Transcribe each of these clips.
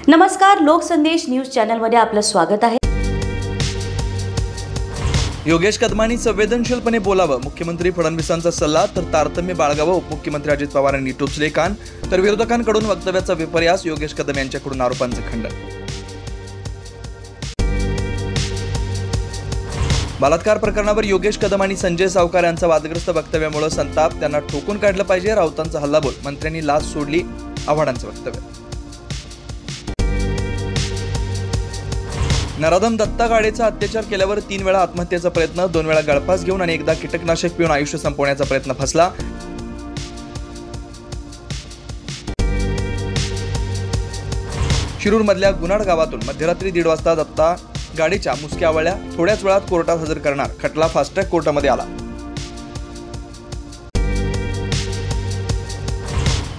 नमस्कार, लोकसंदेश न्यूज चॅनलमध्ये आपलं स्वागत आहे। योगेश कदमांनी संवेदनशीलपणे बोलावं, मुख्यमंत्री फडणवीसांचा सल्ला, तर तारतम्य बाळगावं, उपमुख्यमंत्री अजित पवार यांनी टोचले कान, तर विरोधकांकडून वक्तव्याचा विपर्यास, योगेश कदम यांच्याकडून आरोपांचं खंडन। बलात्कार प्रकरणावर योगेश कदम आणि संजय सावकार यांचा वादग्रस्त वक्तव्यामुळे संताप, त्यांना ठोकून काढलं पाहिजे, राऊतांचा हल्लाबोल, मंत्र्यांनी लाच सोडली, आव्हाडांचं वक्तव्य। नराधम दत्ता गाडेचा अत्याचार केल्यावर 3 वेळा आत्महत्येचा प्रयत्न, 2 वेळा गळफास घेऊन आणि एकदा कीटकनाशक पिऊन आयुष्य संपवण्याचा प्रयत्न फसला। शिरूरमधल्या गुन्हाड गावातून मध्यरात्री 1:30 वाजता दत्ता गाडीच्या मुसक्या आवळल्या, थोड्याच वेळात कोर्टात हजर करणार, खटला फास्ट ट्रॅक कोर्टामध्ये आला।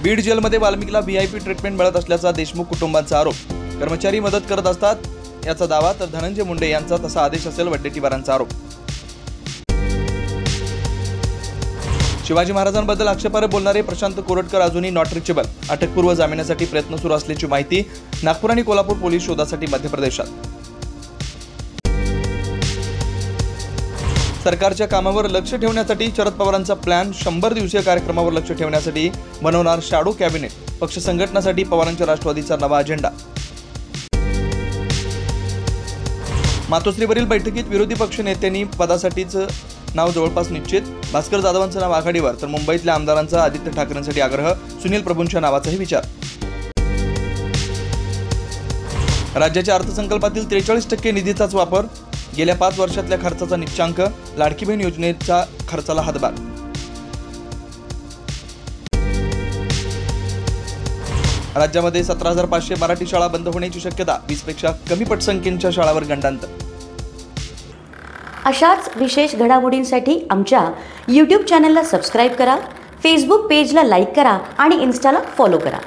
बीड जेलमध्ये वाल्मिकला व्हीआयपी ट्रीटमेंट मिळत असल्याचा देशमुख कुटुंबाचा आरोप, कर्मचारी मदत करत असतात याचा दावा, तर धनंजय मुंडे यांचा तसा आदेश असेल, वडेट्टीवारांचा आरोप। शिवाजी महाराजांबद्दल आक्षेपार्ह बोलणारे प्रशांत कोरटकर अजूनही नॉट रिचेबल, अटकपूर्व जामिनासाठी प्रयत्न सुरू असल्याची माहिती, नागपूर आणि कोल्हापूर पोलीस शोधासाठी मध्य प्रदेशात। सरकारच्या कामावर लक्ष ठेवण्यासाठी शरद पवारांचा प्लॅन, 100 दिवसीय कार्यक्रमावर लक्ष ठेवण्यासाठी बनवणार शॅडो कॅबिनेट, पक्ष संघटनासाठी पवारांच्या राष्ट्रवादीचा नवा अजेंडा। मातोश्रीवरील बैठकीत विरोधी पक्ष नेत्यांनी पदासाठीच नाव जवळपास निश्चित, भास्कर जाधवांचं नाव आघाडीवर, तर मुंबईतल्या आमदारांचा आदित्य ठाकरेंसाठी आग्रह, सुनील प्रभूंच्या नावाचाही विचार। राज्याच्या अर्थसंकल्पातील 43% निधीचाच वापर, गेल्या 5 वर्षातल्या खर्चाचा निश्चांक, लाडकी बहीण योजनेचा खर्चाला हातभार। राज्यामध्ये 17,500 मराठी शाळा बंद होण्याची शक्यता, 20 पेक्षा कमी पटसंख्येच्या शाळांवर गंडांतर। अशाच विशेष घडामोडींसाठी आमच्या YouTube चॅनलला सबस्क्राईब करा, फेसबुक पेजला लाईक करा आणि इन्स्टाला फॉलो करा।